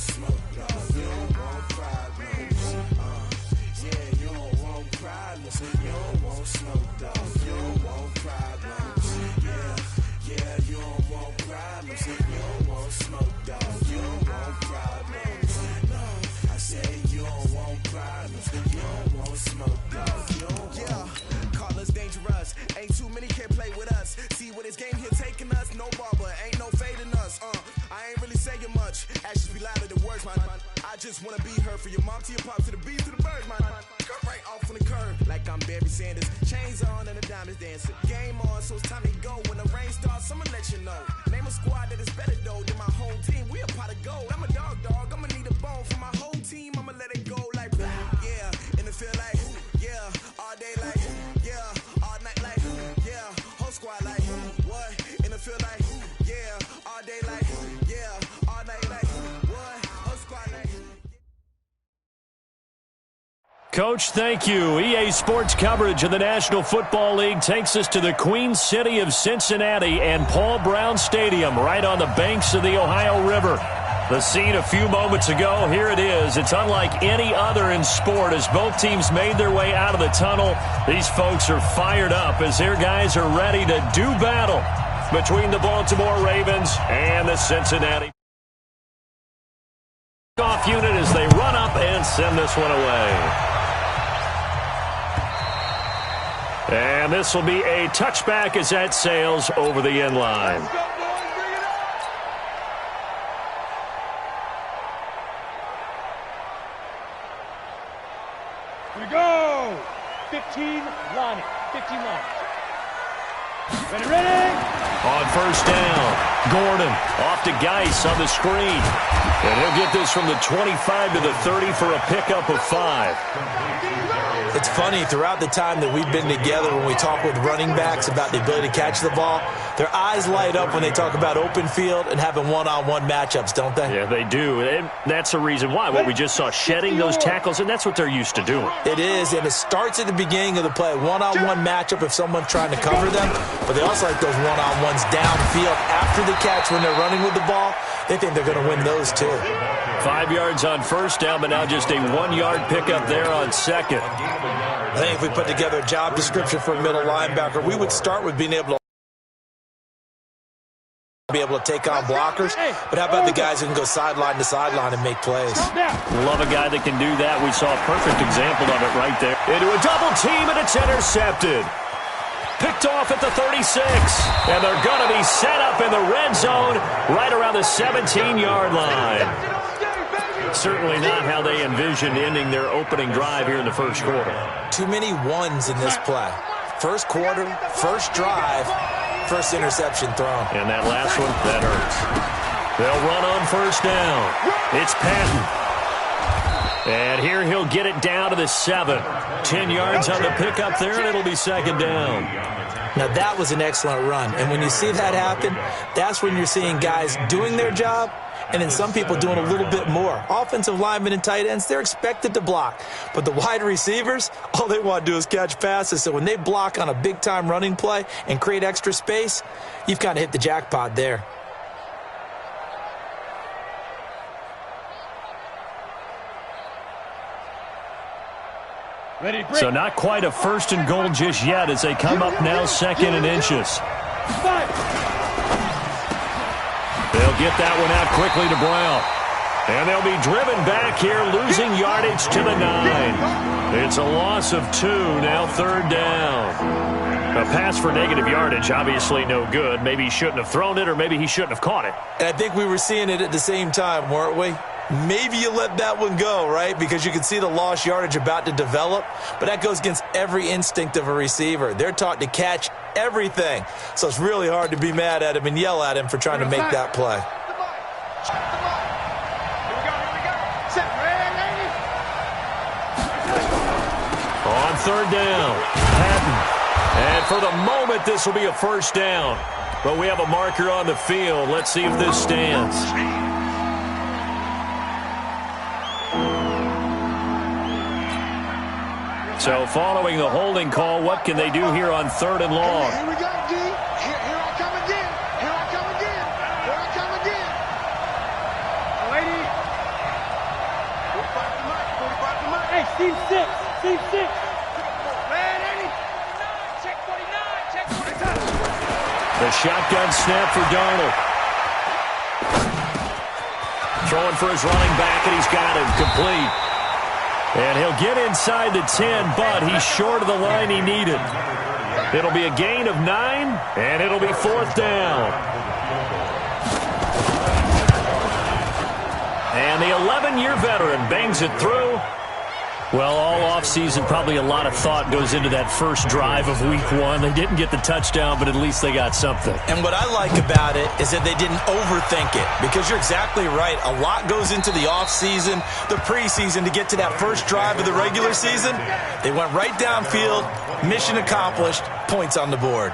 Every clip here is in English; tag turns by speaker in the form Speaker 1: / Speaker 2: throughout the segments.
Speaker 1: smoke, dog. You don't want problems. Yeah, you don't want problems. You don't want smoke, dog. You don't want problems. Yeah, you don't want problems. You don't want smoke, dog. You don't want problems. No, I said you don't want problems. You don't want smoke, dog. You don't want. Call us dangerous. Ain't too many can play with us. See what this game here taking us. No barber, ain't no fading us. I ain't really saying much. Actions be louder than words, man. I just wanna be heard. For your mom to your pop to the beat to the birds, man. Cut right off on the curb like I'm Barry Sanders. Chains on and the diamonds dancing. Game on, so it's time to go. When the rain starts, I'ma let you know. Name a squad that is better though than my home team. We a pot of gold. I'm a dog. I'ma need a bone for my whole team. I'ma let it go like yeah. In the field like yeah. All day like yeah. All night like yeah. Whole squad like what? In the field like yeah. All day like yeah. All night like what? Whole squad like.
Speaker 2: Coach, thank you. EA Sports coverage of the National Football League takes us to the Queen City of Cincinnati and Paul Brown Stadium right on the banks of the Ohio River. The scene a few moments ago, here it is. It's unlike any other in sport as both teams made their way out of the tunnel. These folks are fired up as their guys are ready to do battle between the Baltimore Ravens and the Cincinnati off unit as they run up and send this one away. And this will be a touchback as that sails over the end line.
Speaker 3: Here we go. 15 line. 15 line. Ready.
Speaker 2: On first down, Gordon off to Geis on the screen. And he'll get this from the 25 to the 30 for a pickup of 5.
Speaker 4: It's funny, throughout the time that we've been together, when we talk with running backs about the ability to catch the ball, their eyes light up when they talk about open field and having one-on-one matchups, don't they?
Speaker 2: Yeah, they do. And that's the reason why. What we just saw, shedding those tackles, and that's what they're used to doing.
Speaker 4: It is, and it starts at the beginning of the play. One-on-one matchup if someone's trying to cover them, but they also like those one-on-ones downfield after the catch when they're running with the ball. They think they're going to win those too.
Speaker 2: 5 yards on first down, but now just a 1-yard pickup there on second.
Speaker 4: I think if we put together a job description for a middle linebacker, we would start with being able to take on blockers, but how about the guys who can go sideline to sideline and make plays?
Speaker 2: Love a guy that can do that. We saw a perfect example of it right there. Into a double team, and it's intercepted. Picked off at the 36, and they're going to be set up in the red zone right around the 17-yard line. Certainly not how they envisioned ending their opening drive here in the first quarter.
Speaker 4: Too many ones in this play. First quarter, first drive, first interception thrown.
Speaker 2: And that last one, that hurts. They'll run on first down. It's Patton. And here he'll get it down to the 7. 10 yards on the pickup there, and it'll be second down.
Speaker 4: Now, that was an excellent run. And when you see that happen, that's when you're seeing guys doing their job and then some people doing a little bit more. Offensive linemen and tight ends, they're expected to block. But the wide receivers, all they want to do is catch passes. So when they block on a big-time running play and create extra space, you've kind of hit the jackpot there.
Speaker 2: So not quite a first and goal just yet as they come up now second and inches. They'll get that one out quickly to Brown. And they'll be driven back here, losing yardage to the 9. It's a loss of 2, now third down. A pass for negative yardage, obviously no good. Maybe he shouldn't have thrown it, or maybe he shouldn't have caught it.
Speaker 4: And I think we were seeing it at the same time, weren't we? Maybe you let that one go, right? Because you can see the lost yardage about to develop. But that goes against every instinct of a receiver. They're taught to catch everything. So it's really hard to be mad at him and yell at him for trying to make that play.
Speaker 2: On third down, Patton. And for the moment, this will be a first down. But we have a marker on the field. Let's see if this stands. So following the holding call, what can they do here on third and long?
Speaker 5: Here we go, D. Here I come again. Here I come again. Here I come again.
Speaker 3: 46.
Speaker 2: The shotgun snap for Darnold. Throwing for his running back, and he's got him complete. And he'll get inside the 10, but he's short of the line he needed. It'll be a gain of 9, and it'll be 4th down. And the 11-year veteran bangs it through. Well, all offseason, probably a lot of thought goes into that first drive of Week 1. They didn't get the touchdown, but at least they got something.
Speaker 4: And what I like about it is that they didn't overthink it, because you're exactly right. A lot goes into the offseason, the preseason, to get to that first drive of the regular season. They went right downfield, mission accomplished, points on the board.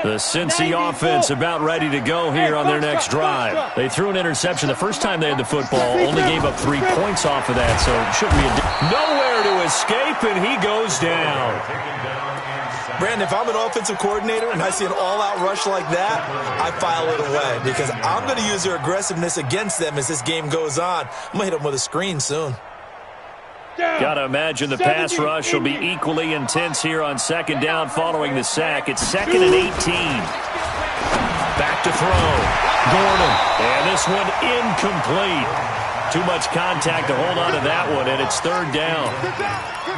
Speaker 2: The Cincy offense about ready to go here on their next drive. They threw an interception the first time they had the football, only gave up 3 points off of that, so it shouldn't be nowhere to escape, and he goes down.
Speaker 4: Brandon, if I'm an offensive coordinator and I see an all-out rush like that, I file it away, because I'm going to use their aggressiveness against them as this game goes on. I'm going to hit them with a screen soon.
Speaker 2: Got to imagine the pass rush will be equally intense here on 2nd down following the sack. It's 2nd and 18. Back to throw. Gordon. And this one incomplete. Too much contact to hold on to that one, and it's 3rd down.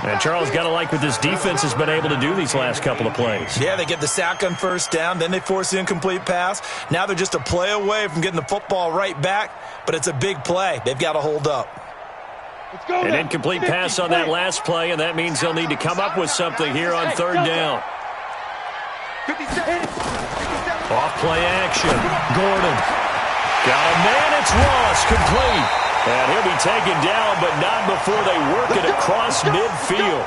Speaker 2: And Charles, got to like what this defense has been able to do these last couple of plays.
Speaker 4: Yeah, they get the sack on 1st down, then they force the incomplete pass. Now they're just a play away from getting the football right back, but it's a big play. They've got to hold up.
Speaker 2: An incomplete pass on that last play, and that means they'll need to come up with something here on 3rd down. Off play action. Gordon. Got a man. It's Ross. Complete. And he'll be taken down, but not before they work it across midfield.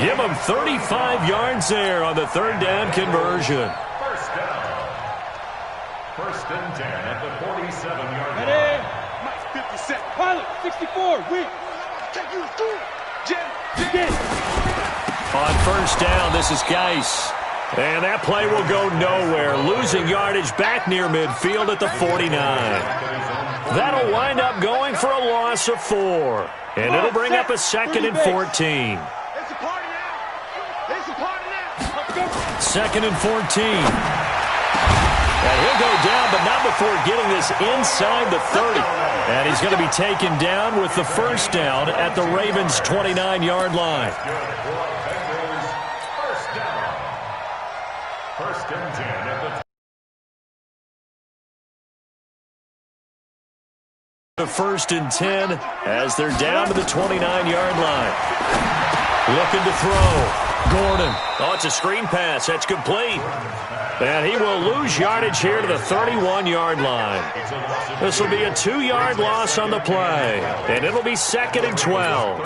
Speaker 2: Give him 35 yards there on the 3rd down conversion.
Speaker 6: 1st and 10 at the 47-yard line.
Speaker 3: Pilot, 64, win.
Speaker 2: On 1st down, this is Geis. And that play will go nowhere. Losing yardage back near midfield at the 49. That'll wind up going for a loss of 4. And it'll bring up a 2nd and 14. 2nd and 14. And he'll go down, but not before getting this inside the 30. And he's going to be taken down with the 1st down at the Ravens' 29-yard line.
Speaker 6: 1st and 10 at
Speaker 2: the 1st and 10 as they're down to the 29-yard line. Looking to throw. Gordon. Oh, it's a screen pass. That's complete. And he will lose yardage here to the 31-yard line. This will be a 2-yard loss on the play. And it'll be 2nd and 12.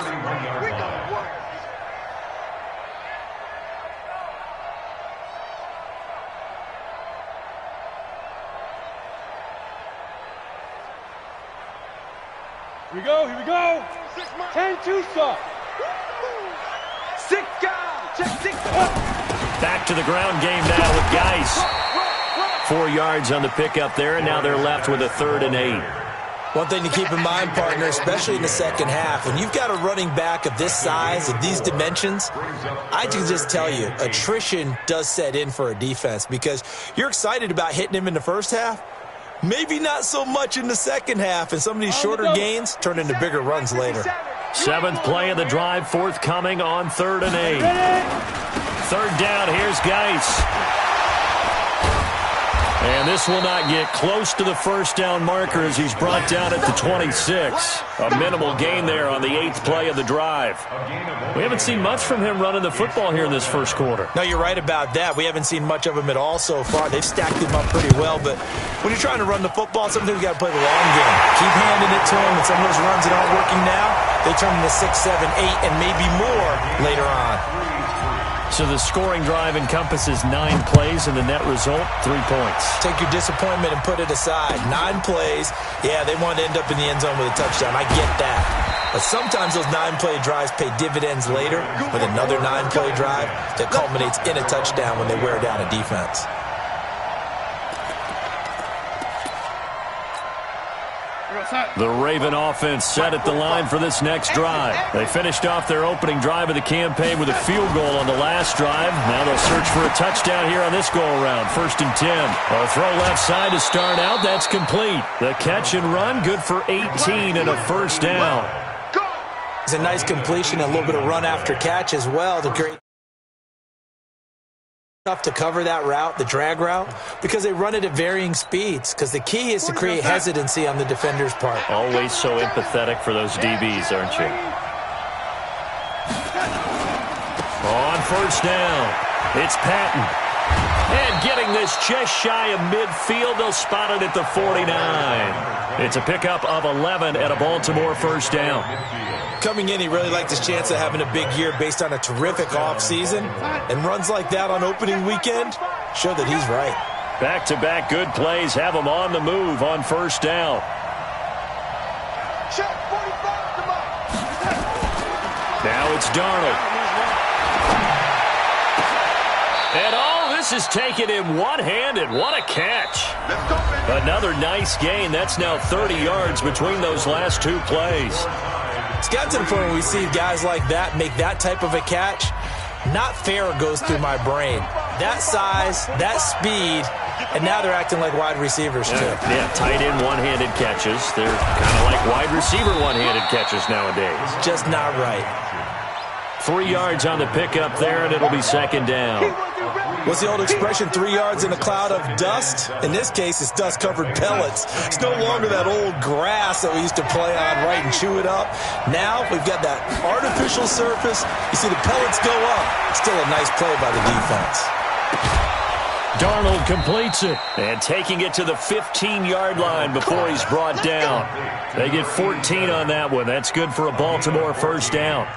Speaker 3: Here we go, here we go. 10-2 stop. 6 guys. Check 6.
Speaker 2: Back to the ground game now with Geis. 4 yards on the pickup there, and now they're left with a 3rd and 8.
Speaker 4: One thing to keep in mind, partner, especially in the second half, when you've got a running back of this size, of these dimensions, I can just tell you, attrition does set in for a defense, because you're excited about hitting him in the first half, maybe not so much in the second half, and some of these shorter gains turn into bigger runs later.
Speaker 2: 7th play of the drive, forthcoming on 3rd and 8. 3rd down, here's Geis. And this will not get close to the 1st down marker as he's brought down at the 26. A minimal gain there on the 8th play of the drive. We haven't seen much from him running the football here in this first quarter.
Speaker 4: No, you're right about that. We haven't seen much of him at all so far. They've stacked him up pretty well, but when you're trying to run the football, sometimes you got to play the long game. Keep handing it to him, and some of those runs that aren't working now, they turn into 6, 7, 8, and maybe more later on.
Speaker 2: So the scoring drive encompasses 9 plays, and the net result, 3 points.
Speaker 4: Take your disappointment and put it aside. 9 plays. Yeah, they want to end up in the end zone with a touchdown. I get that. But sometimes those 9-play drives pay dividends later with another 9-play drive that culminates in a touchdown when they wear down a defense.
Speaker 2: The Raven offense set at the line for this next drive. They finished off their opening drive of the campaign with a field goal on the last drive. Now they'll search for a touchdown here on this go-around. 1st and 10. A throw left side to start out. That's complete. The catch and run, good for 18 and a first down.
Speaker 4: It's a nice completion, a little bit of run after catch as well. The great tough to cover that route, the drag route, because they run it at varying speeds, because the key is to create hesitancy on the defender's part.
Speaker 2: Always so empathetic for those DBs, aren't you? On 1st down, it's Patton. And getting this just shy of midfield, they'll spot it at the 49. It's a pickup of 11 and a Baltimore 1st down.
Speaker 4: Coming in, he really liked his chance of having a big year based on a terrific offseason. And runs like that on opening weekend show that he's right.
Speaker 2: Back-to-back good plays have him on the move on 1st down.
Speaker 5: Check 45, come on.
Speaker 2: Now it's Darnold. And all this is taken in one-handed. What a catch. Another nice gain. That's now 30 yards between those last two plays.
Speaker 4: It's got to the point where we see guys like that make that type of a catch. Not fair goes through my brain. That size, that speed, and now they're acting like wide receivers too.
Speaker 2: Yeah, tight end one-handed catches. They're kind of like wide receiver one-handed catches nowadays.
Speaker 4: Just not right.
Speaker 2: 3 yards on the pickup there, and it'll be 2nd down.
Speaker 4: What's the old expression, 3 yards in a cloud of dust? In this case, it's dust-covered pellets. It's no longer that old grass that we used to play on, right, and chew it up. Now we've got that artificial surface. You see the pellets go up. Still a nice play by the defense.
Speaker 2: Darnold completes it, and taking it to the 15-yard line before he's brought down. They get 14 on that one. That's good for a Baltimore 1st down.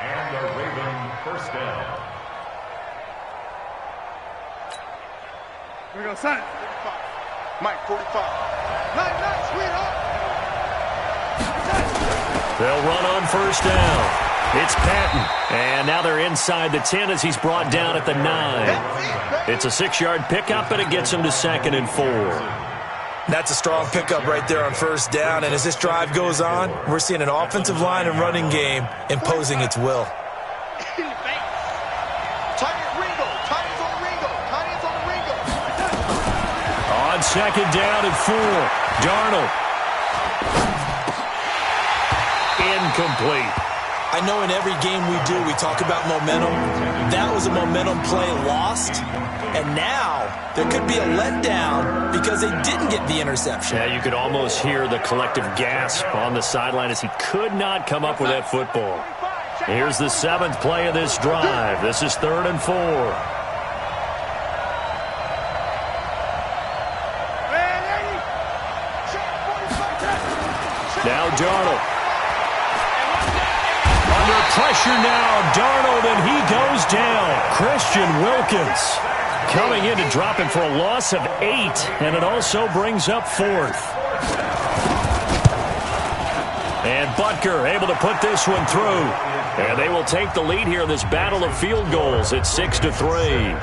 Speaker 6: And a Raven 1st down.
Speaker 5: Here we go, son. Mike, 45. Nice, sweetheart.
Speaker 2: They'll run on 1st down. It's Patton. And now they're inside the 10 as he's brought down at the 9. It's a 6-yard pickup, but it gets him to 2nd and 4.
Speaker 4: That's a strong pickup right there on 1st down. And as this drive goes on, we're seeing an offensive line and running game imposing its will.
Speaker 2: On 2nd down and 4. Darnold. Incomplete.
Speaker 4: I know in every game we do, we talk about momentum. That was a momentum play lost. And now there could be a letdown because they didn't get the interception.
Speaker 2: Yeah, you could almost hear the collective gasp on the sideline as he could not come up with that football. Here's the 7th play of this drive. This is 3rd and 4. Now Darnold. Under pressure now, Darnold, and he goes down. Christian Wilkins coming in to drop him for a loss of 8, and it also brings up 4th. And Butker able to put this one through. And they will take the lead here in this battle of field goals at 6-3.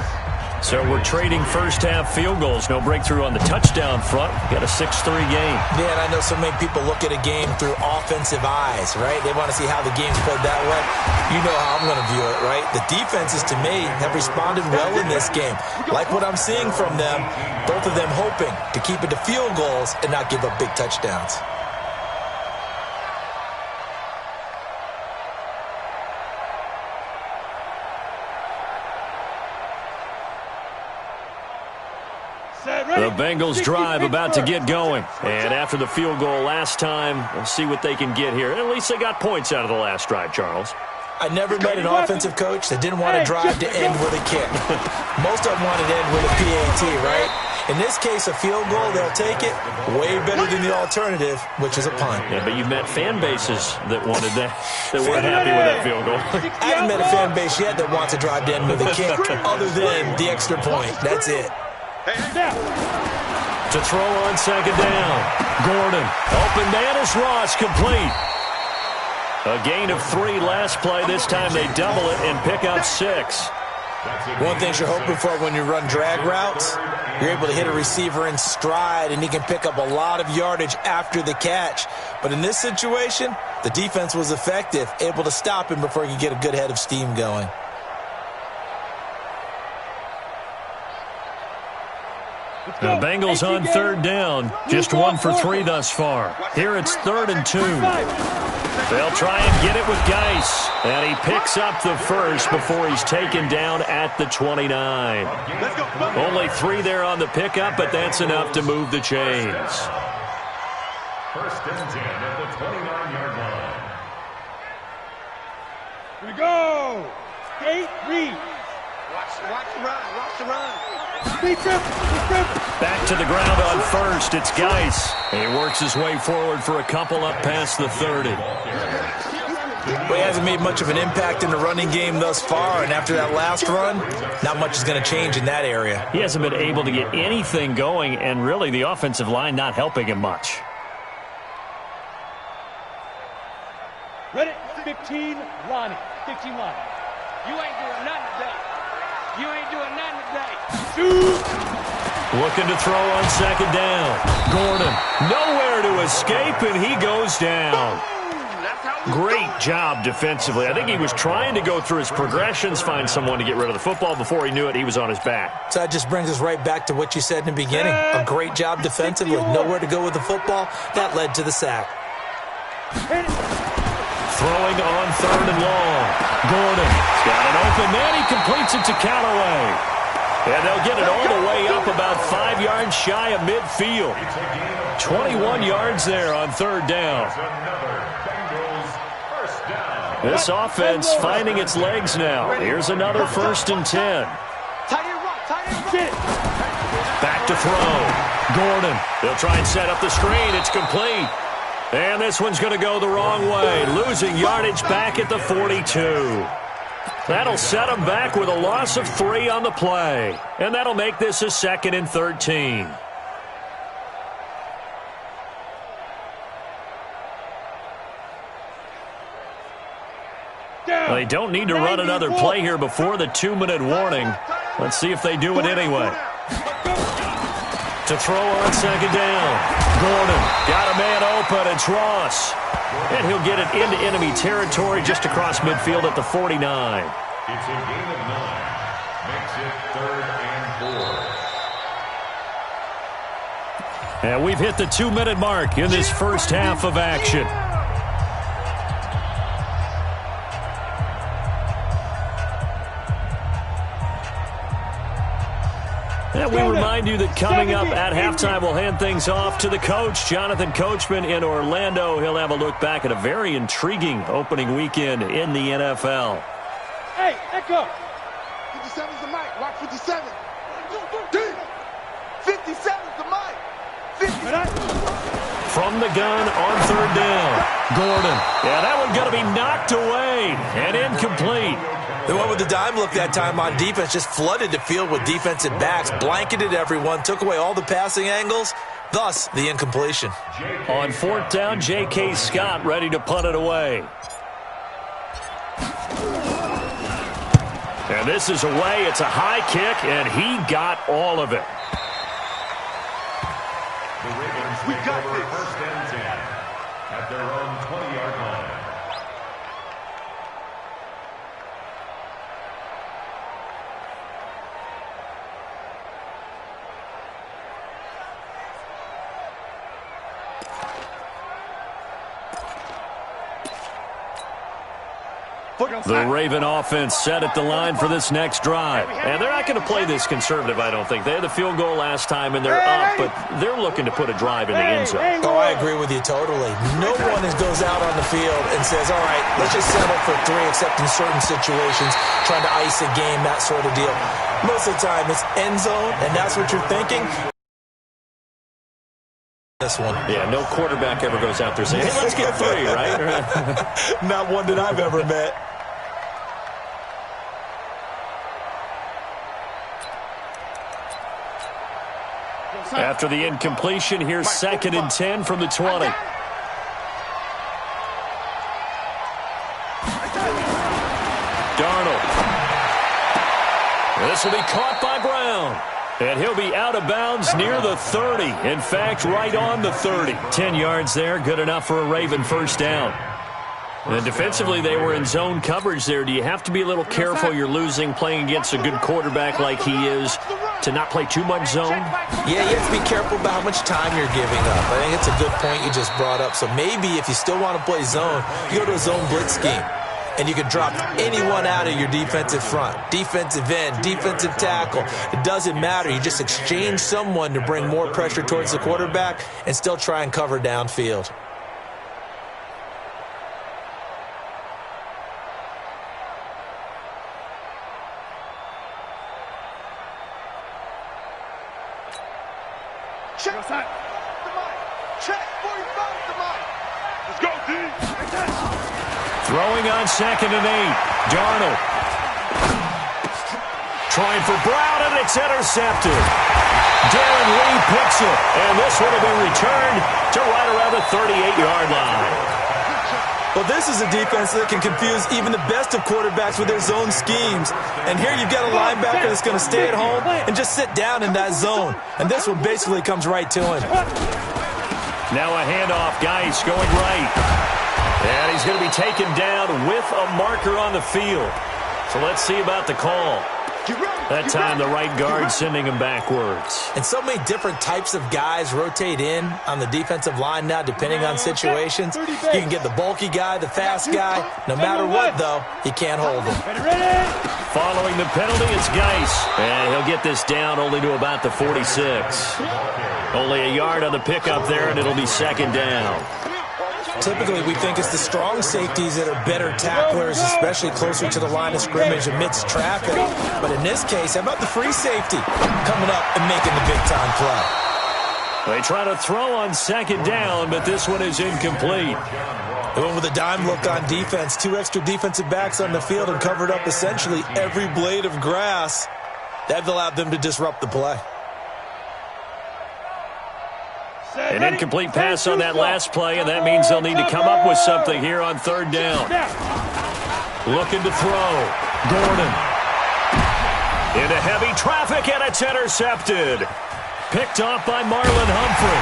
Speaker 2: So we're trading first-half field goals. No breakthrough on the touchdown front. Got a 6-3 game.
Speaker 4: Yeah, and I know so many people look at a game through offensive eyes, right? They want to see how the game's played that way. You know how I'm going to view it, right? The defenses, to me, have responded well in this game. Like what I'm seeing from them, both of them hoping to keep it to field goals and not give up big touchdowns.
Speaker 2: The Bengals drive about to get going. And after the field goal last time, we'll see what they can get here. At least they got points out of the last drive, Charles.
Speaker 4: I never met an offensive coach that didn't want to drive to end with a kick. Most of them wanted to end with a PAT, right? In this case, a field goal, they'll take it. Way better than the alternative, which is a punt.
Speaker 2: Yeah, but you've met fan bases that wanted that, that weren't happy with that field goal.
Speaker 4: I haven't met a fan base yet that wants to drive to end with a kick other than the extra point. That's it.
Speaker 2: To throw on 2nd down. Gordon. Open man is Ross, complete. A gain of 3 last play. This time they double it and pick up 6.
Speaker 4: One thing you're hoping for when you run drag routes, you're able to hit a receiver in stride, and he can pick up a lot of yardage after the catch. But in this situation, the defense was effective, able to stop him before he could get a good head of steam going.
Speaker 2: The Bengals on third down. Just 1 for 3 thus far. Here it's 3rd and 2. They'll try and get it with Geis. And he picks up the first before he's taken down at the 29. Only 3 there on the pickup, but that's enough to move the chains.
Speaker 6: 1st and 10 at the 29-yard line.
Speaker 3: Here we go. Skate, read.
Speaker 5: Watch the run. Watch the run.
Speaker 2: Back to the ground on first. It's Geis. He works his way forward for a couple up past the 30.
Speaker 4: Well, he hasn't made much of an impact in the running game thus far, and after that last run, not much is going to change in that area.
Speaker 2: He hasn't been able to get anything going, and really the offensive line not helping him much.
Speaker 3: Ready? 15, Lonnie. 15, Lonnie.
Speaker 5: You ain't doing nothing today. You ain't doing nothing today.
Speaker 2: Looking to throw on 2nd down. Gordon, nowhere to escape, and he goes down. Great job defensively. I think he was trying to go through his progressions, find someone to get rid of the football. Before he knew it, he was on his back.
Speaker 4: So that just brings us right back to what you said in the beginning. A great job defensively. Nowhere to go with the football. That led to the sack.
Speaker 2: Throwing on 3rd and long. Gordon's got an open man. He completes it to Callaway. And they'll get it all the way up about 5 yards shy of midfield. 21 yards there on 3rd down. This offense finding its legs now. Here's another 1st and 10. Back to throw. Gordon. They'll try and set up the screen. It's complete. And this one's going to go the wrong way. Losing yardage back at the 42. That'll set him back with a loss of 3 on the play. And that'll make this a 2nd and 13. They don't need to run another play here before the 2-minute warning. Let's see if they do it anyway. To throw on 2nd down. Gordon got a man open. It's Ross. And he'll get it into enemy territory just across midfield at the 49.
Speaker 6: It's a gain of 9. Makes it 3rd and 4.
Speaker 2: And we've hit the 2-minute mark in this first half of action. And we remind you that coming up at halftime, we'll hand things off to the coach, Jonathan Coachman in Orlando. He'll have a look back at a very intriguing opening weekend in the NFL.
Speaker 3: Hey, Echo.
Speaker 5: 57's the mic. Watch 57. 57's the mic. 50.
Speaker 2: From the gun on 3rd down. Gordon. Yeah, that one going to be knocked away and incomplete.
Speaker 4: They went with the dime look that time on defense, just flooded the field with defensive backs, blanketed everyone, took away all the passing angles, thus the incompletion.
Speaker 2: On 4th down, J.K. Scott ready to punt it away. And this is away. It's a high kick, and he got all of it.
Speaker 6: The Ravens take over 1st and 10 at their own 20-yard line.
Speaker 2: The Raven offense set at the line for this next drive. And they're not going to play this conservative, I don't think. They had the field goal last time, and they're up, but they're looking to put a drive in the end zone.
Speaker 4: Oh, I agree with you totally. No one goes out on the field and says, all right, let's just settle for 3, except in certain situations, trying to ice a game, that sort of deal. Most of the time, it's end zone, and that's what you're thinking. This one.
Speaker 2: Yeah, no quarterback ever goes out there saying, hey, let's get 3, right?
Speaker 4: Not one that I've ever met.
Speaker 2: After the incompletion, here's 2nd and 10 from the 20. Darnold. This will be caught by Brown. And he'll be out of bounds near the 30. In fact, right on the 30. 10 yards there, good enough for a Raven first down. And defensively, they were in zone coverage there. Do you have to be a little careful? You're losing playing against a good quarterback like he is to not play too much zone?
Speaker 4: Yeah, you have to be careful about how much time you're giving up. I think it's a good point you just brought up. So maybe if you still want to play zone, you go to a zone blitz scheme. And you can drop anyone out of your defensive front. Defensive end, defensive tackle. It doesn't matter. You just exchange someone to bring more pressure towards the quarterback and still try and cover downfield.
Speaker 5: Check. The mic. Check. 45 the mic. Let's go, D.
Speaker 2: Throwing on 2nd and 8. Darnold. Trying for Brown, and it's intercepted. Darren Lee picks it, and this one will be returned to right around the 38-yard line.
Speaker 4: Well, this is a defense that can confuse even the best of quarterbacks with their zone schemes. And here you've got a linebacker that's going to stay at home and just sit down in that zone. And this one basically comes right to him.
Speaker 2: Now a handoff. Geis going right. And he's going to be taken down with a marker on the field. So let's see about the call. That time the right guard sending him backwards.
Speaker 4: And so many different types of guys rotate in on the defensive line now depending on situations. You can get the bulky guy, the fast guy. No matter what, though, you can't hold him.
Speaker 2: Following the penalty, it's Geis. And he'll get this down only to about the 46. Only a yard on the pickup there, and it'll be 2nd down.
Speaker 4: Typically, we think it's the strong safeties that are better tacklers, especially closer to the line of scrimmage amidst traffic. But in this case, how about the free safety coming up and making the big-time play?
Speaker 2: They try to throw on 2nd down, but this one is incomplete.
Speaker 4: They went with a dime look on defense. 2 extra defensive backs on the field and covered up essentially every blade of grass. That allowed them to disrupt the play.
Speaker 2: An incomplete pass on that last play, and that means they'll need to come up with something here on 3rd down. Looking to throw. Gordon. Into heavy traffic, and it's intercepted. Picked off by Marlon Humphrey.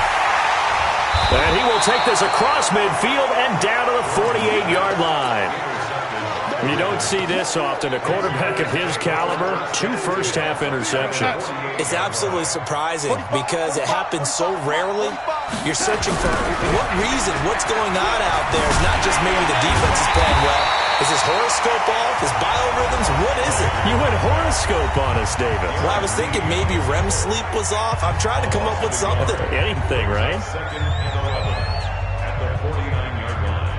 Speaker 2: And he will take this across midfield and down to the 48-yard line. You don't see this often. A quarterback of his caliber, 2 first-half interceptions.
Speaker 4: It's absolutely surprising because it happens so rarely. You're searching for what reason, what's going on out there. It's not just maybe the defense is playing well. Is his horoscope off? His biorhythms? What is it?
Speaker 2: You went horoscope on us, David.
Speaker 4: Well, I was thinking maybe REM sleep was off. I'm trying to come up with something.
Speaker 2: Anything, right?
Speaker 6: 2nd and 11 at the 49-yard line.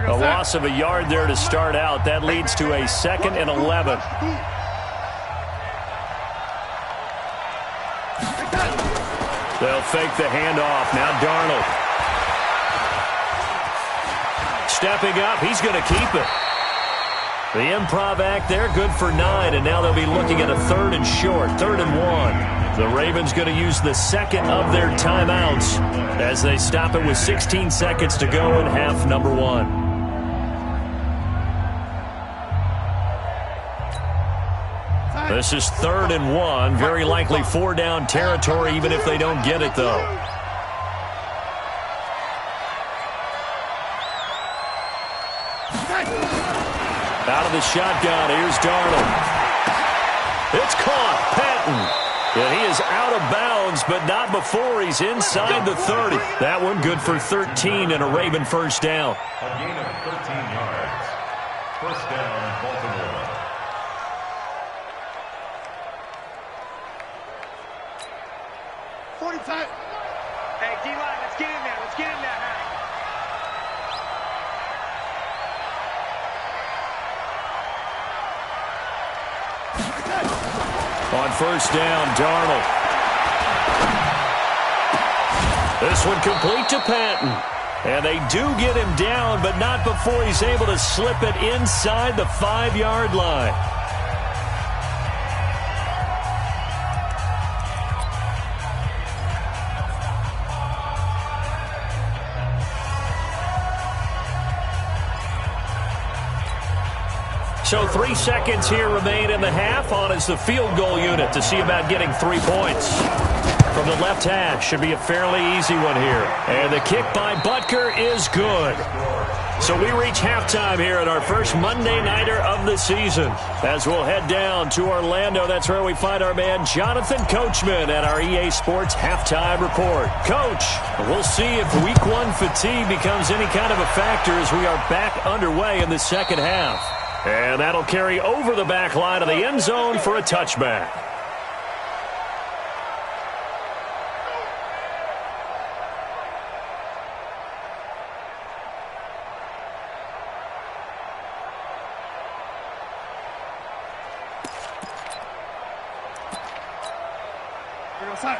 Speaker 2: A loss of a yard there to start out. That leads to a 2nd and 11. They'll fake the handoff. Now Darnold. Stepping up. He's going to keep it. The improv act there, good for 9. And now they'll be looking at a 3rd and short. 3rd and 1. The Ravens going to use the 2nd of their timeouts as they stop it with 16 seconds to go in half number 1. This is 3rd and 1. Very likely 4-down territory, even if they don't get it, though. Out of the shotgun, here's Darnold. It's caught. Patton. And he is out of bounds, but not before he's inside the 30. That one good for 13 and a Raven first down.
Speaker 6: A gain of 13 yards. First down, Baltimore.
Speaker 3: Hey, D-line, let's get in there. Let's get in there.
Speaker 2: On first down, Darnold. This one complete to Patton. And they do get him down, but not before he's able to slip it inside the 5-yard line. So 3 seconds here remain in the half. On is the field goal unit to see about getting 3 points. From the left hash, should be a fairly easy one here. And the kick by Butker is good. So we reach halftime here at our first Monday Nighter of the season. As we'll head down to Orlando, that's where we find our man Jonathan Coachman at our EA Sports Halftime Report. Coach, we'll see if Week 1 fatigue becomes any kind of a factor as we are back underway in the second half. And that'll carry over the back line of the end zone for a touchback.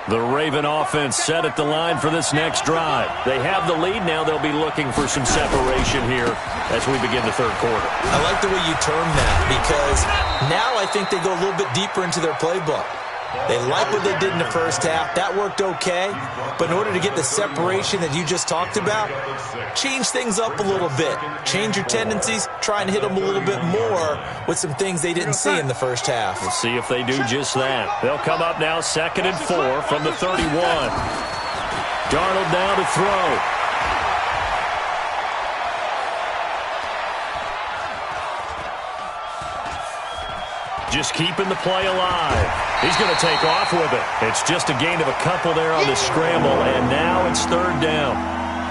Speaker 2: The Raven offense set at the line for this next drive. They have the lead. Now they'll be looking for some separation here as we begin the third quarter.
Speaker 4: I like the way you term that because now I think they go a little bit deeper into their playbook. They like what they did in the first half. That worked okay. But in order to get the separation that you just talked about, change things up a little bit. Change your tendencies. Try and hit them a little bit more with some things they didn't see in the first half.
Speaker 2: We'll see if they do just that. They'll come up now 2nd and 4 from the 31. Darnold now to throw. Just keeping the play alive. He's going to take off with it. It's just a gain of a couple there on the scramble, and now it's 3rd down.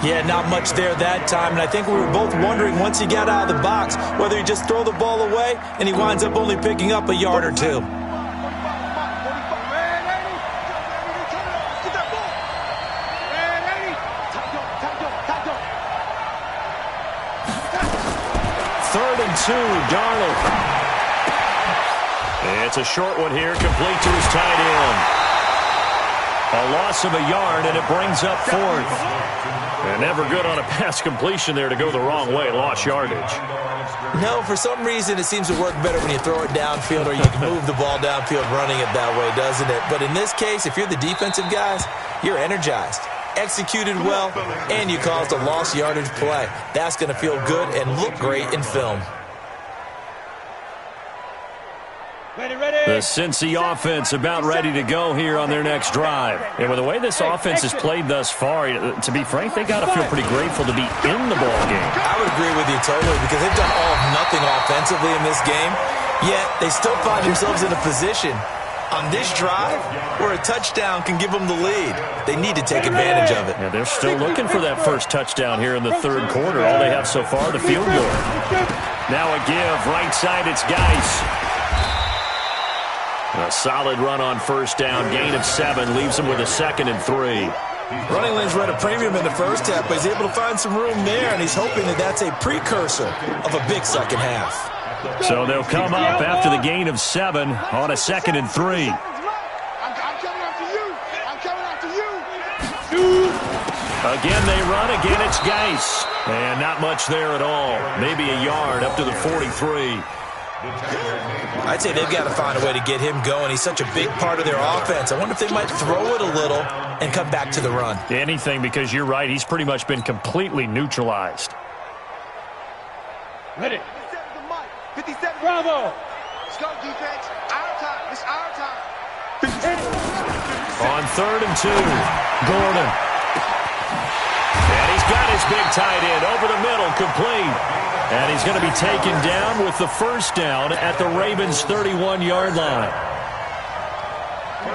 Speaker 4: Yeah, not much there that time, and I think we were both wondering once he got out of the box whether he just throw the ball away, and he winds up only picking up a yard or two.
Speaker 2: Third and 2, Darnold. It's a short one here, complete to his tight end. A loss of a yard, and it brings up 4th. And never good on a pass completion there to go the wrong way, lost yardage.
Speaker 4: No, for some reason it seems to work better when you throw it downfield or you can move the ball downfield running it that way, doesn't it? But in this case, if you're the defensive guys, you're energized, executed well, and you caused a lost yardage play. That's going to feel good and look great in film.
Speaker 2: The Cincy offense about ready to go here on their next drive. And with the way this offense has played thus far, to be frank, they got to feel pretty grateful to be in the ball game.
Speaker 4: I would agree with you totally because they've done all of nothing offensively in this game, yet they still find themselves in a position on this drive where a touchdown can give them the lead. They need to take advantage of it.
Speaker 2: Yeah, they're still looking for that first touchdown here in the third quarter. All they have so far to field goal. Now a give. Right side, it's Geis. A solid run on first down. Gain of 7 leaves him with a 2nd and 3.
Speaker 4: Running lanes were at a premium in the first half, but he's able to find some room there, and he's hoping that that's a precursor of a big second half.
Speaker 2: So they'll come up after the gain of 7 on a 2nd and 3.
Speaker 5: I'm coming after you. I'm coming after you.
Speaker 2: Again, they run. Again, it's Geis. And not much there at all. Maybe a yard up to the 43.
Speaker 4: I'd say they've got to find a way to get him going. He's such a big part of their offense. I wonder if they might throw it a little and come back to the run.
Speaker 2: Anything, because you're right. He's pretty much been completely neutralized.
Speaker 3: Ready.
Speaker 5: 57.
Speaker 3: Bravo.
Speaker 5: Let's go, defense. Our time. It's our time.
Speaker 2: On 3rd and 2, Gordon. And he's got his big tight end over the middle, complete. And he's going to be taken down with the first down at the Ravens' 31-yard line.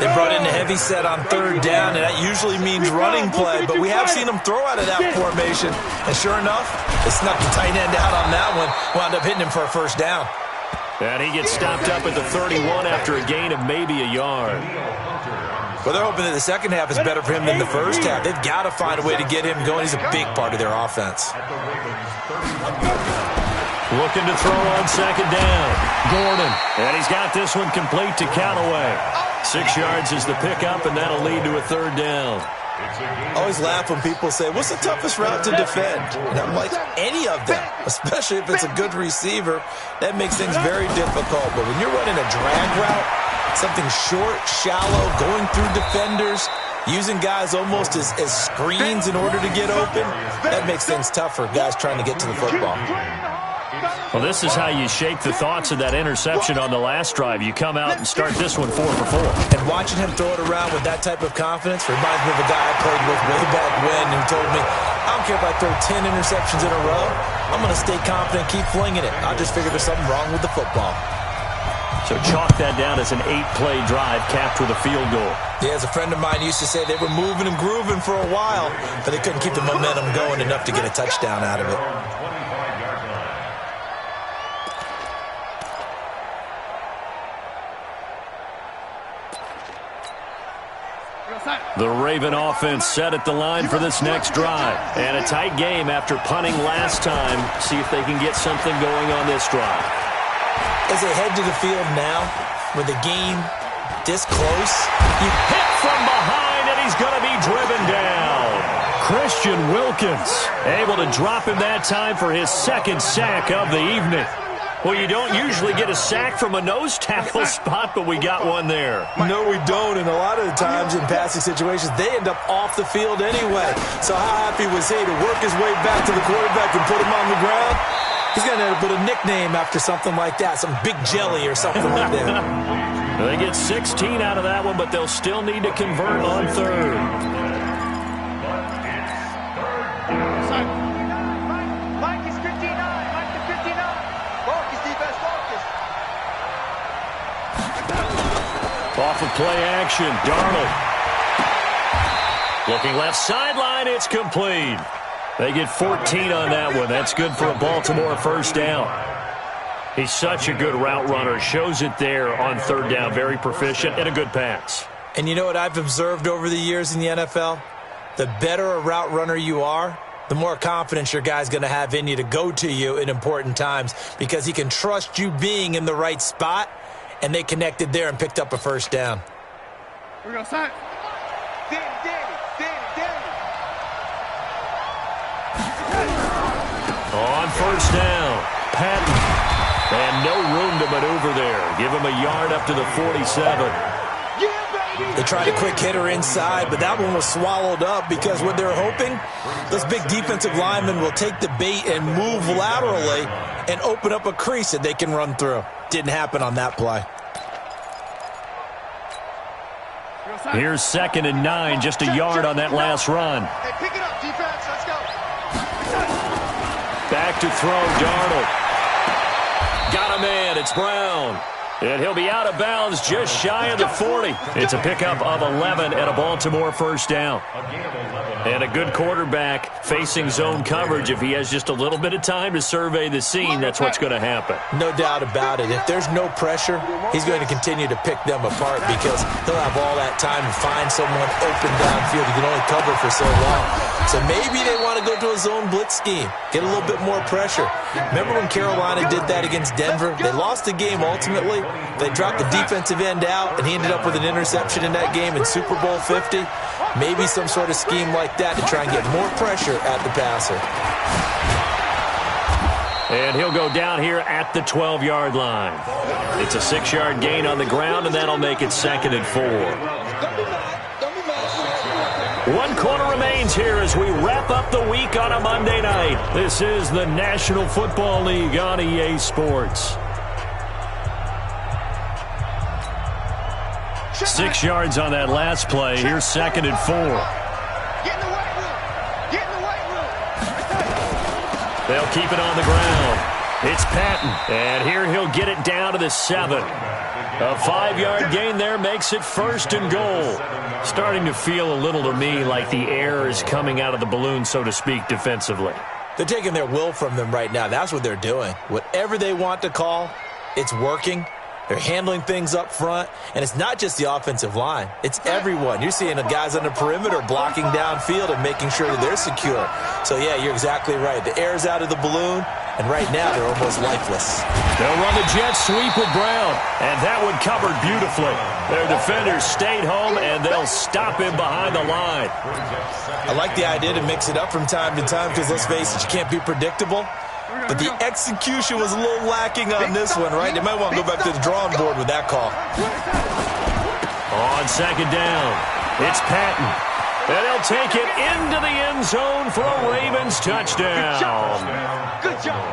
Speaker 4: They brought in a heavy set on 3rd down, and that usually means running play, but we have seen them throw out of that formation. And sure enough, they snuck the tight end out on that one, wound up hitting him for a first down.
Speaker 2: And he gets stopped up at the 31 after a gain of maybe a yard.
Speaker 4: Well, they're hoping that the second half is better for him than the first half. They've got to find a way to get him going. He's a big part of their offense.
Speaker 2: Looking to throw on 2nd down. Gordon. And he's got this one complete to Callaway. 6 yards is the pickup, and that'll lead to a 3rd down.
Speaker 4: I always laugh when people say, what's the toughest route to defend? And I'm like, any of them, especially if it's a good receiver. That makes things very difficult. But when you're running a drag route, something short, shallow, going through defenders, using guys almost as screens in order to get open, that makes things tough for guys trying to get to the football.
Speaker 2: Well, this is how you shake the thoughts of that interception on the last drive. You come out and start this one 4 for 4.
Speaker 4: And watching him throw it around with that type of confidence reminds me of a guy I played with way back when who told me, I don't care if I throw 10 interceptions in a row. I'm going to stay confident, keep flinging it. I just figured there's something wrong with the football.
Speaker 2: So chalk that down as an 8-play drive capped with a field goal.
Speaker 4: Yeah, as a friend of mine used to say, they were moving and grooving for a while, but they couldn't keep the momentum going enough to get a touchdown out of it.
Speaker 2: The Raven offense set at the line for this next drive. And a tight game after punting last time. See if they can get something going on this drive.
Speaker 4: As they head to the field now, with the game this close,
Speaker 2: Hit from behind, and he's going to be driven down. Christian Wilkins able to drop him that time for his second sack of the evening. Well, you don't usually get a sack from a nose tackle spot, but we got one there.
Speaker 4: No, we don't, and a lot of the times in passing situations, they end up off the field anyway. So how happy was he to work his way back to the quarterback and put him on the ground? He's going to end up with a nickname after something like that, some Big Jelly or something like that.
Speaker 2: They get 16 out of that one, but they'll still need to convert on third.
Speaker 5: Mike is 59. Mike to 59. Focus, defense, focus.
Speaker 2: Off of play action, Darnold. Looking left sideline, it's complete. They get 14 on that one. That's good for a Baltimore first down. He's such a good route runner. Shows it there on third down. Very proficient and a good pass.
Speaker 4: And you know what I've observed over the years in the NFL? The better a route runner you are, the more confidence your guy's going to have in you to go to you in important times because he can trust you being in the right spot, and they connected there and picked up a first down.
Speaker 5: We're going to sign. Danny.
Speaker 2: On first down, Patton. And no room to maneuver there. Give him a yard up to the 47.
Speaker 4: They tried a quick hitter inside, but that one was swallowed up because what they're hoping, those big defensive linemen will take the bait and move laterally and open up a crease that they can run through. Didn't happen on that play.
Speaker 2: Here's 2nd and 9, just a yard on that last run.
Speaker 5: Hey, pick it up, defense. Let's go.
Speaker 2: Back to throw, Darnold. Got a man, it's Brown. And he'll be out of bounds just shy of the 40. It's a pickup of 11 and a Baltimore first down. And a good quarterback facing zone coverage. If he has just a little bit of time to survey the scene, that's what's going to happen.
Speaker 4: No doubt about it. If there's no pressure, he's going to continue to pick them apart because he'll have all that time to find someone open downfield. He can only cover for so long. So maybe they want to go to a zone blitz scheme, get a little bit more pressure. Remember when Carolina did that against Denver? They lost the game ultimately. They dropped the defensive end out, and he ended up with an interception in that game in Super Bowl 50. Maybe some sort of scheme like that to try and get more pressure at the passer.
Speaker 2: And he'll go down here at the 12-yard line. It's a 6-yard gain on the ground, and that'll make it 2nd and 4. 1 quarter remains here as we wrap up the week on a Monday night. This is the National Football League on EA Sports. 6 yards on that last play. Here's 2nd and 4.
Speaker 5: Get in the weight room. Get in the weight room.
Speaker 2: They'll keep it on the ground. It's Patton, and here he'll get it down to the 7. A 5-yard gain there makes it 1st and goal. Starting to feel a little to me like the air is coming out of the balloon, so to speak, defensively.
Speaker 4: They're taking their will from them right now. That's what they're doing. Whatever they want to call, it's working. They're handling things up front, and it's not just the offensive line. It's everyone. You're seeing the guys on the perimeter blocking downfield and making sure that they're secure. So, yeah, you're exactly right. The air's out of the balloon, and right now they're almost lifeless.
Speaker 2: They'll run the jet sweep with Brown, and that one covered beautifully. Their defenders stayed home, and they'll stop him behind the line.
Speaker 4: I like the idea to mix it up from time to time because, let's face it, you can't be predictable. But the execution was a little lacking on this one, right? They might want to go back to the drawing board with that call.
Speaker 2: On 2nd down, it's Patton. And he'll take it into the end zone for a Ravens touchdown.
Speaker 5: Good job.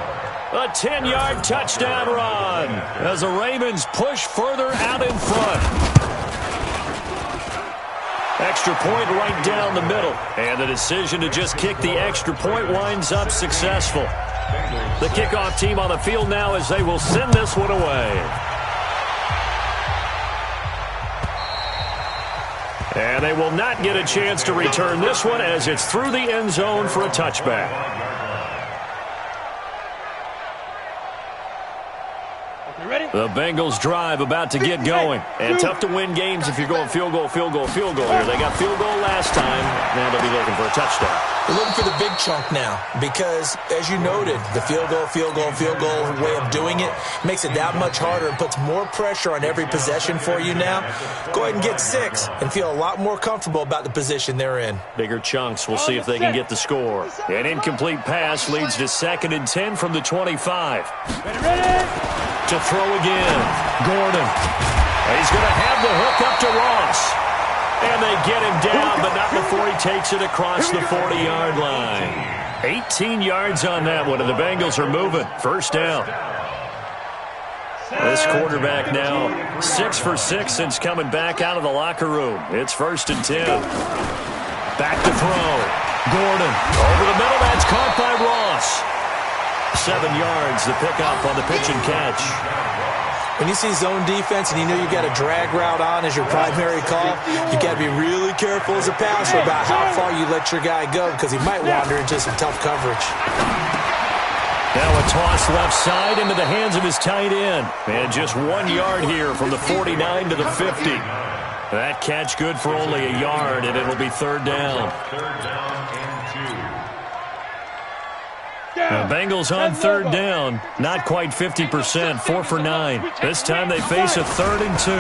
Speaker 2: A 10-yard touchdown run as the Ravens push further out in front. Extra point right down the middle. And the decision to just kick the extra point winds up successful. The kickoff team on the field now as they will send this one away. And they will not get a chance to return this one as it's through the end zone for a touchback. The Bengals drive about to get going. And tough to win games if you're going field goal, field goal, field goal here. They got field goal last time. Now they'll be looking for a touchdown.
Speaker 4: They're looking for the big chunk now because, as you noted, the field goal way of doing it makes it that much harder and puts more pressure on every possession for you now. Go ahead and get 6 and feel a lot more comfortable about the position they're in.
Speaker 2: Bigger chunks. We'll see if they can get the score. An incomplete pass leads to 2nd and 10 from the 25.
Speaker 3: Ready?
Speaker 2: To throw again. Gordon. He's going to have the hook up to Ross. And they get him down, but not before he takes it across the 40-yard line. 18 yards on that one, and the Bengals are moving. First down. This quarterback now 6 for 6 since coming back out of the locker room. It's 1st and 10. Back to throw. Gordon over the middle. That's caught by Ross. 7 yards, the pickup on the pitch and catch.
Speaker 4: When you see zone defense and you know you got a drag route on as your primary call, you got to be really careful as a passer about how far you let your guy go because he might wander into some tough coverage.
Speaker 2: Now a toss left side into the hands of his tight end. And just 1 yard here from the 49 to the 50. That catch good for only a yard, and it'll be 3rd down. The Bengals on 3rd down. Not quite 50%, 4 for 9. This time they face a 3rd and 2.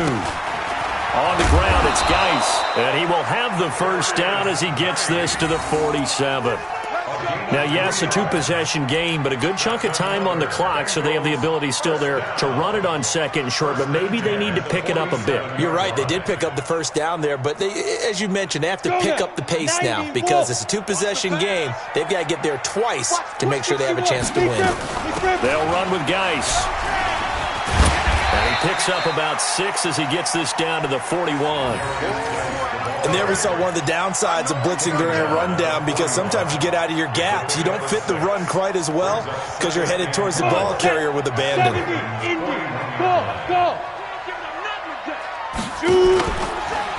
Speaker 2: On the ground, it's Geis. And he will have the first down as he gets this to the 47. Now, yes, a 2-possession game, but a good chunk of time on the clock, so they have the ability still there to run it on 2nd and short, but maybe they need to pick it up a bit.
Speaker 4: You're right. They did pick up the first down there, but they, as you mentioned, they have to pick up the pace now because it's a 2-possession game. They've got to get there twice to make sure they have a chance to win.
Speaker 2: They'll run with Geis. And he picks up about 6 as he gets this down to the 41.
Speaker 4: And there we saw one of the downsides of blitzing during a rundown because sometimes you get out of your gaps. You don't fit the run quite as well because you're headed towards the ball carrier with abandon.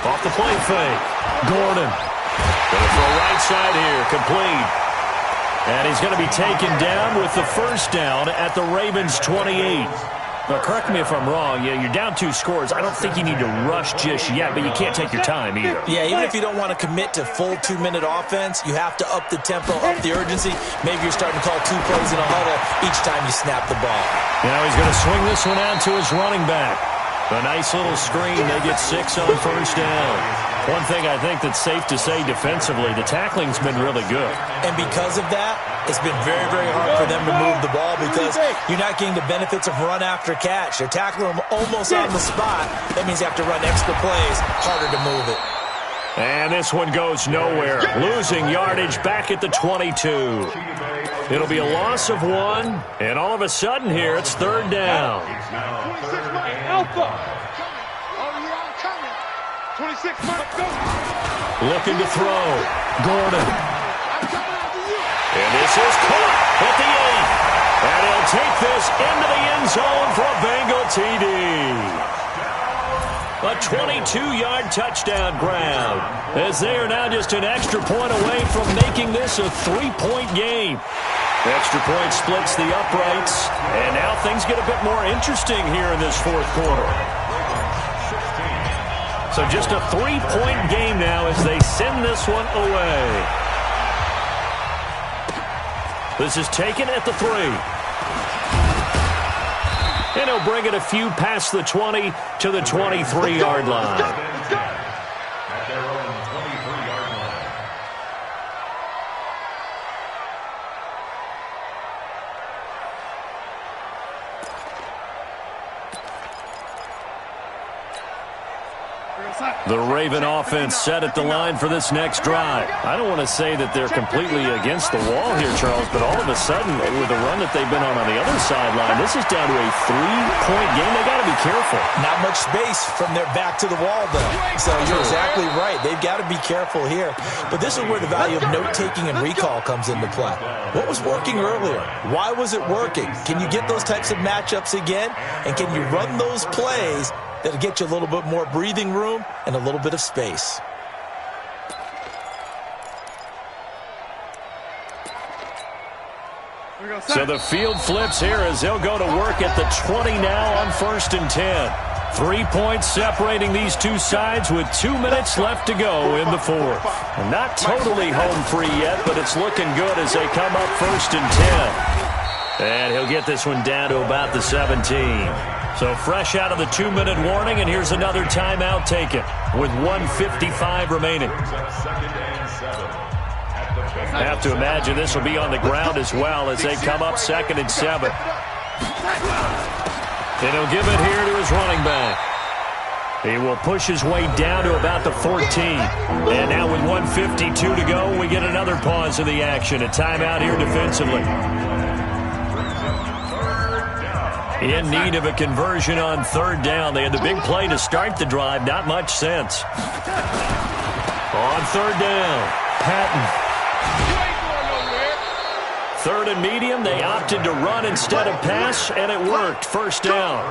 Speaker 2: Off the play fake. Gordon. Going to throw right side here. Complete. And he's going to be taken down with the first down at the Ravens' 28. Now, correct me if I'm wrong. Yeah, you're down 2 scores. I don't think you need to rush just yet, but you can't take your time either.
Speaker 4: Yeah, even if you don't want to commit to full 2-minute offense, you have to up the tempo, up the urgency. Maybe you're starting to call 2 plays in a huddle each time you snap the ball.
Speaker 2: Now he's going to swing this one out to his running back. A nice little screen. They get 6 on first down. One thing I think that's safe to say defensively, the tackling's been really good.
Speaker 4: And because of that, it's been very, very hard for them to move the ball because you're not getting the benefits of run after catch. They're tackling them almost on the spot. That means you have to run extra plays, harder to move it.
Speaker 2: And this one goes nowhere. Losing yardage back at the 22. It'll be a loss of 1, and all of a sudden here, it's 3rd down.
Speaker 3: 26 Alpha. 26 go.
Speaker 2: Looking to throw. Gordon. And this is caught at the 8. And he'll take this into the end zone for a Bengal TD. A 22-yard touchdown grab, as they are now just an extra point away from making this a 3-point game. Extra point splits the uprights, and now things get a bit more interesting here in this 4th quarter. So just a 3-point game now as they send this one away. This is taken at the 3. And he'll bring it a few past the 20 to the 23-yard line.
Speaker 6: At their own 23-yard line.
Speaker 2: The Raven offense set at the line for this next drive. I don't want to say that they're completely against the wall here, Charles, but all of a sudden, with the run that they've been on the other sideline, this is down to a 3-point game. They got to be careful.
Speaker 4: Not much space from their back to the wall, though. So you're exactly right. They've got to be careful here. But this is where the value of note-taking and recall comes into play. What was working earlier? Why was it working? Can you get those types of matchups again? And can you run those plays that'll get you a little bit more breathing room and a little bit of space?
Speaker 2: So the field flips here as they'll go to work at the 20 now on 1st and 10. 3 points separating these two sides with 2 minutes left to go in the fourth. Not totally home free yet, but it's looking good as they come up 1st and 10. And he'll get this one down to about the 17. So fresh out of the 2-minute warning, and here's another timeout taken with 1:55 remaining. I have to imagine this will be on the ground as well as they come up 2nd and 7. And he'll give it here to his running back. He will push his way down to about the 14. And now with 1:52 to go, we get another pause in the action. A timeout here defensively. In need of a conversion on 3rd down. They had the big play to start the drive. Not much sense. On 3rd down, Patton. 3rd and medium, they opted to run instead of pass, and it worked. 1st down.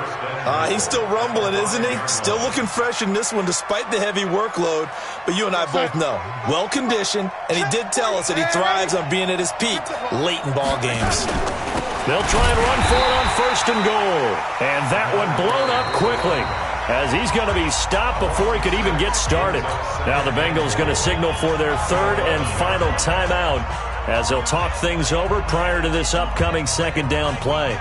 Speaker 4: He's still rumbling, isn't he? Still looking fresh in this one despite the heavy workload. But you and I both know, well-conditioned, and he did tell us that he thrives on being at his peak late in ball games.
Speaker 2: They'll try and run for it on 1st and goal. And that one blown up quickly as he's going to be stopped before he could even get started. Now the Bengals going to signal for their 3rd and final timeout as they'll talk things over prior to this upcoming 2nd down play.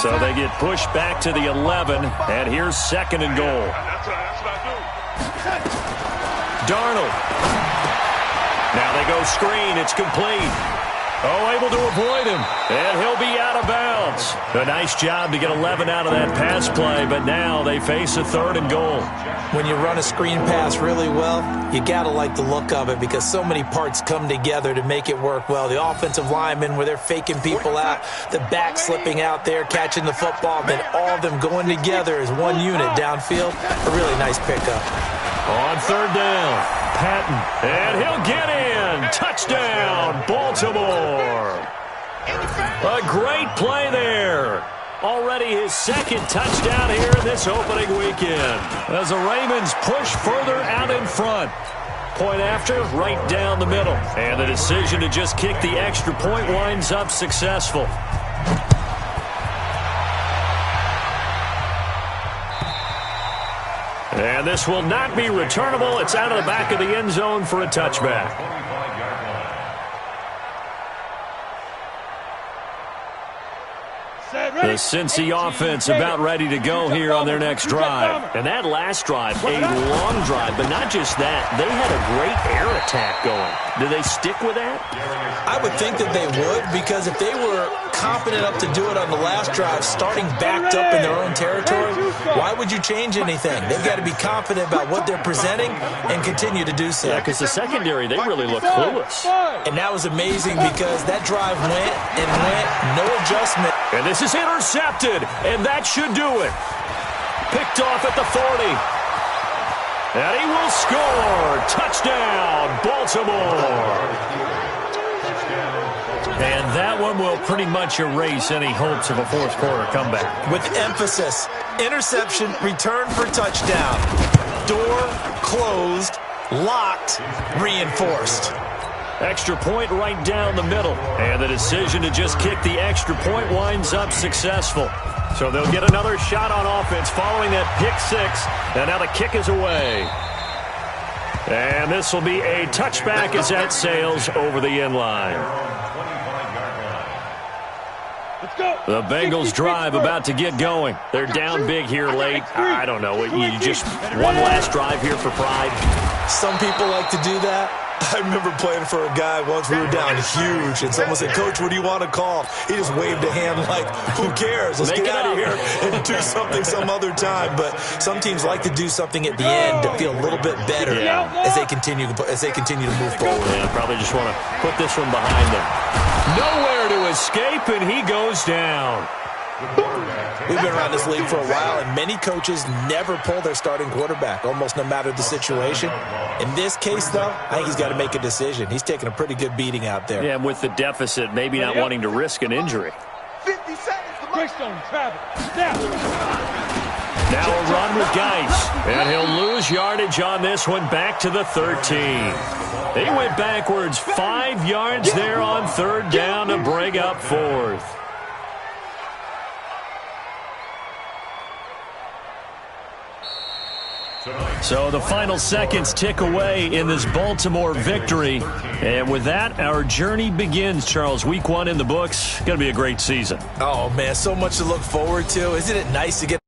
Speaker 2: So they get pushed back to the 11, and here's 2nd and goal. Darnold. Now they go screen. It's complete. Oh, able to avoid him, and he'll be out of bounds. A nice job to get 11 out of that pass play, but now they face a 3rd and goal.
Speaker 4: When you run a screen pass really well, you got to like the look of it because so many parts come together to make it work well. The offensive linemen where they're faking people out, the back slipping out there, catching the football, then all of them going together as one unit downfield. A really nice pickup.
Speaker 2: On 3rd down, Patton, and he'll get in. Touchdown, Baltimore. A great play there. Already his 2nd touchdown here in this opening weekend. As the Ravens push further out in front. Point after, right down the middle. And the decision to just kick the extra point winds up successful. And this will not be returnable. It's out of the back of the end zone for a touchback. The Cincy offense about ready to go here on their next drive. And that last drive, a long drive, but not just that. They had a great air attack going. Do they stick with that?
Speaker 4: I would think that they would, because if they were confident enough to do it on the last drive, starting backed up in their own territory, why would you change anything? They've got to be confident about what they're presenting and continue to do so.
Speaker 2: Yeah, because the secondary, they really look clueless.
Speaker 4: And that was amazing because that drive went and went, no adjustment.
Speaker 2: And this is intercepted, and that should do it. Picked off at the 40. And he will score. Touchdown, Baltimore. And that one will pretty much erase any hopes of a fourth-quarter comeback.
Speaker 4: With emphasis, interception, return for touchdown. Door closed, locked, reinforced.
Speaker 2: Extra point right down the middle. And the decision to just kick the extra point winds up successful. So they'll get another shot on offense following that pick six. And now the kick is away. And this will be a touchback as that sails over the end line. The Bengals drive about to get going. They're down big here late. I don't know. You just one last drive here for pride.
Speaker 4: Some people like to do that. I remember playing for a guy once. We were down huge, and someone said, "Coach, what do you want to call?" He just waved a hand like, "Who cares? Let's get out of here and do something some other time." But some teams like to do something at the end to feel a little bit better as they continue to move forward.
Speaker 2: Yeah, probably just want to put this one behind them. Nowhere to escape, and he goes down.
Speaker 4: We've been around this league for a while, and many coaches never pull their starting quarterback, almost no matter the situation. In this case, though, I think he's got to make a decision. He's taking a pretty good beating out there.
Speaker 2: Yeah, and with the deficit, maybe not wanting to risk an injury.
Speaker 5: 50 seconds.
Speaker 3: Greystone, travel. Snap.
Speaker 2: Now a run with Geis, and he'll lose yardage on this one back to the 13. They went backwards 5 yards there on third down to bring up fourth. So the final seconds tick away in this Baltimore victory. And with that, our journey begins, Charles. Week 1 in the books. Going to be a great season.
Speaker 4: Oh, man, so much to look forward to. Isn't it nice to get